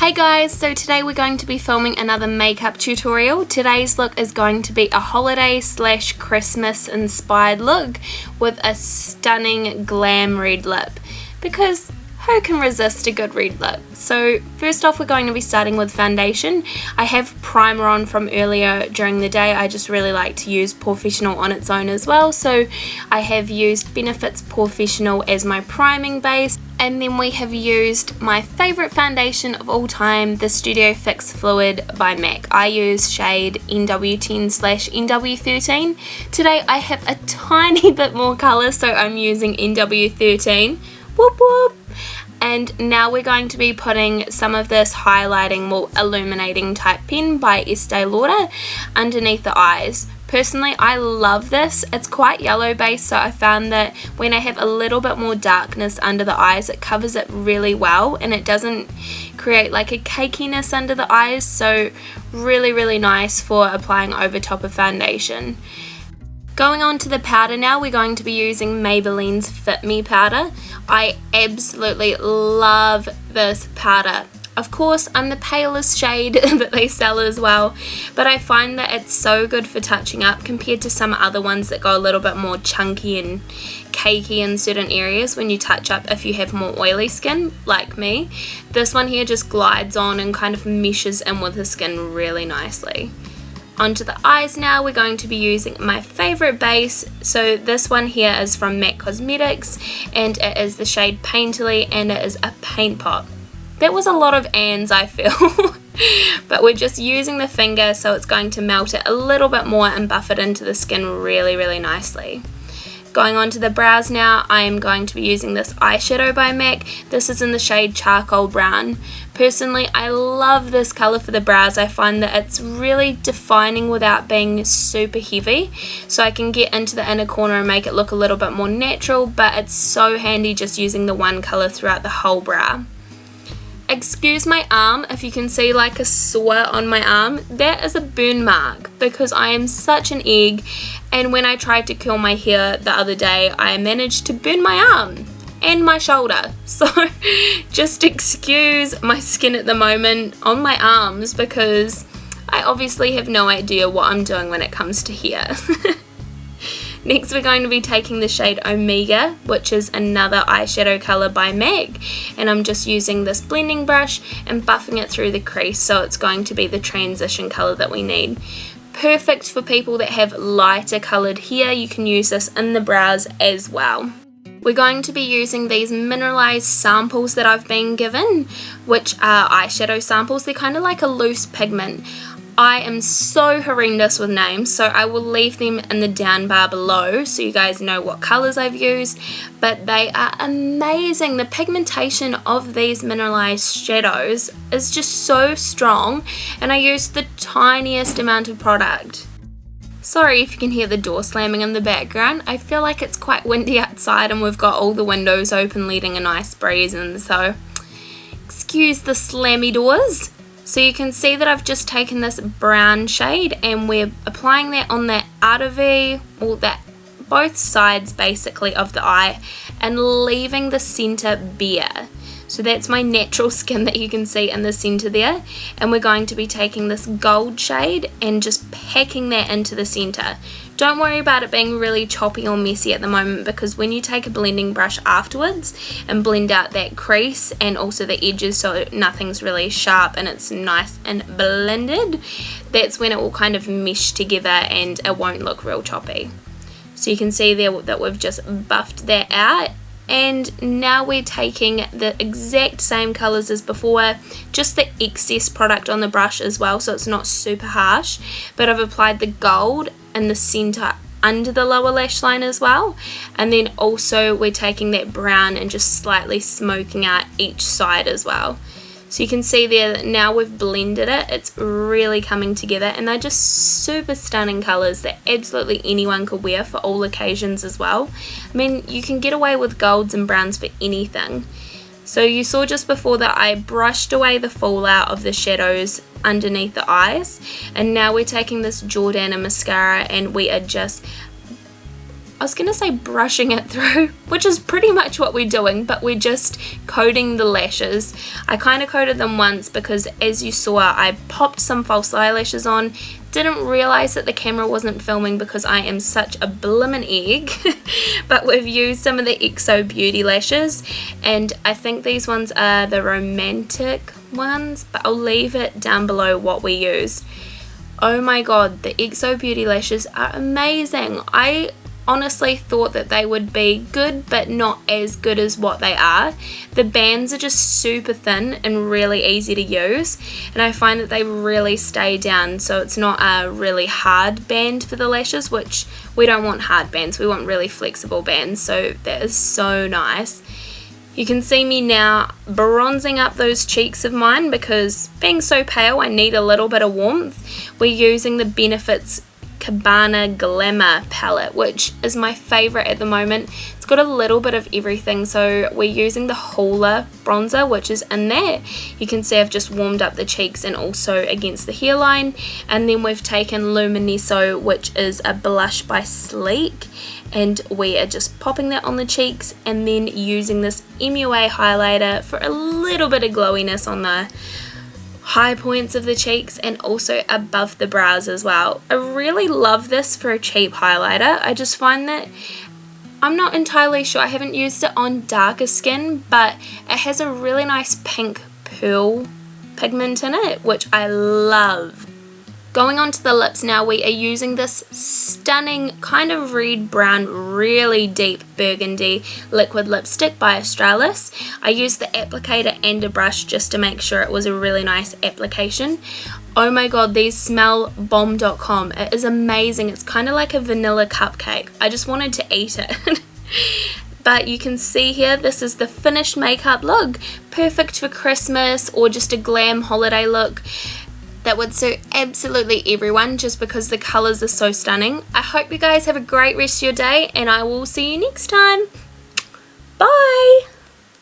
Hey guys, so today we're going to be filming another makeup tutorial. Today's look is going to be a holiday / Christmas inspired look with a stunning glam red lip, because who can resist a good red lip? So first off, we're going to be starting with foundation. I have primer on from earlier during the day. I just really like to use Porefessional on its own as well, so I have used Benefit's Porefessional as my priming base. And then we have used my favourite foundation of all time, the Studio Fix Fluid by MAC. I use shade NW10/NW13. Today I have a tiny bit more colour, so I'm using NW13. Whoop whoop! And now we're going to be putting some of this highlighting, well, illuminating type pen by Estee Lauder underneath the eyes. Personally, I love this. It's quite yellow based, so I found that when I have a little bit more darkness under the eyes, it covers it really well and it doesn't create like a cakiness under the eyes, so really nice for applying over top of foundation. Going on to the powder now, we're going to be using Maybelline's Fit Me powder. I absolutely love this powder. Of course, I'm the palest shade that they sell as well, but I find that it's so good for touching up compared to some other ones that go a little bit more chunky and cakey in certain areas when you touch up if you have more oily skin like me. This one here just glides on and kind of meshes in with the skin really nicely. Onto the eyes now, we're going to be using my favourite base. So this one here is from MAC Cosmetics and it is the shade Paiterly and it is a paint pot. That was a lot of ands, I feel, but we're just using the finger, so it's going to melt it a little bit more and buff it into the skin really nicely. Going on to the brows now, I am going to be using this eyeshadow by MAC. This is in the shade Charcoal Brown. Personally, I love this colour for the brows. I find that it's really defining without being super heavy, so I can get into the inner corner and make it look a little bit more natural, but it's so handy just using the one colour throughout the whole brow. Excuse my arm if you can see like a sore on my arm. That is a burn mark because I am such an egg, and when I tried to curl my hair the other day I managed to burn my arm and my shoulder, so just excuse my skin at the moment on my arms because I obviously have no idea what I'm doing when it comes to hair. Next we're going to be taking the shade Omega, which is another eyeshadow colour by MAC, and I'm just using this blending brush and buffing it through the crease, so it's going to be the transition colour that we need. Perfect for people that have lighter coloured hair. You can use this in the brows as well. We're going to be using these mineralized samples that I've been given, which are eyeshadow samples. They're kind of like a loose pigment. I am so horrendous with names, so I will leave them in the down bar below so you guys know what colours I've used, but they are amazing. The pigmentation of these mineralized shadows is just so strong, and I used the tiniest amount of product. Sorry if you can hear the door slamming in the background. I feel like it's quite windy outside and we've got all the windows open letting a nice breeze in, so excuse the slammy doors. So you can see that I've just taken this brown shade and we're applying that on the outer V, or that both sides basically of the eye, and leaving the center bare. So that's my natural skin that you can see in the center there, and we're going to be taking this gold shade and just packing that into the center. Don't worry about it being really choppy or messy at the moment, because when you take a blending brush afterwards and blend out that crease and also the edges so nothing's really sharp and it's nice and blended, that's when it will kind of mesh together and it won't look real choppy. So you can see there that we've just buffed that out. And now we're taking the exact same colours as before, just the excess product on the brush as well, so it's not super harsh, but I've applied the gold in the centre under the lower lash line as well, and then also we're taking that brown and just slightly smoking out each side as well. So you can see there that now we've blended it, it's really coming together, and they're just super stunning colours that absolutely anyone could wear for all occasions as well. I mean, you can get away with golds and browns for anything. So you saw just before that I brushed away the fallout of the shadows underneath the eyes, and now we're taking this Jordana mascara and we are just I was gonna say brushing it through, which is pretty much what we're doing, but we're just coating the lashes. I kind of coated them once because, as you saw, I popped some false eyelashes on, didn't realize that the camera wasn't filming because I am such a blimmin' egg. But we've used some of the XO Beauty lashes, and I think these ones are the romantic ones, but I'll leave it down below what we used. Oh my god, the XO Beauty lashes are amazing. I honestly thought that they would be good, but not as good as what they are. The bands are just super thin and really easy to use, and I find that they really stay down, so it's not a really hard band for the lashes, which we don't want hard bands, we want really flexible bands, so that is so nice. You can see me now bronzing up those cheeks of mine because being so pale I need a little bit of warmth. We're using the Benefits Cabana Glama palette, which is my favourite at the moment. It's got a little bit of everything, so we're using the Hoola bronzer, which is in there. You can see I've just warmed up the cheeks and also against the hairline, and then we've taken Luminoso, which is a blush by Sleek, and we are just popping that on the cheeks and then using this MUA highlighter for a little bit of glowiness on the high points of the cheeks and also above the brows as well. I really love this for a cheap highlighter. I just find that, I'm not entirely sure, I haven't used it on darker skin, but it has a really nice pink pearl pigment in it, which I love. Going on to the lips now, we are using this stunning kind of red brown, really deep burgundy liquid lipstick by Australis. I used the applicator and a brush just to make sure it was a really nice application. Oh my god, these smell bomb.com. It is amazing. It's kind of like a vanilla cupcake. I just wanted to eat it. But you can see here, this is the finished makeup look. Perfect for Christmas or just a glam holiday look. That would suit absolutely everyone just because the colours are so stunning. I hope you guys have a great rest of your day, and I will see you next time. Bye!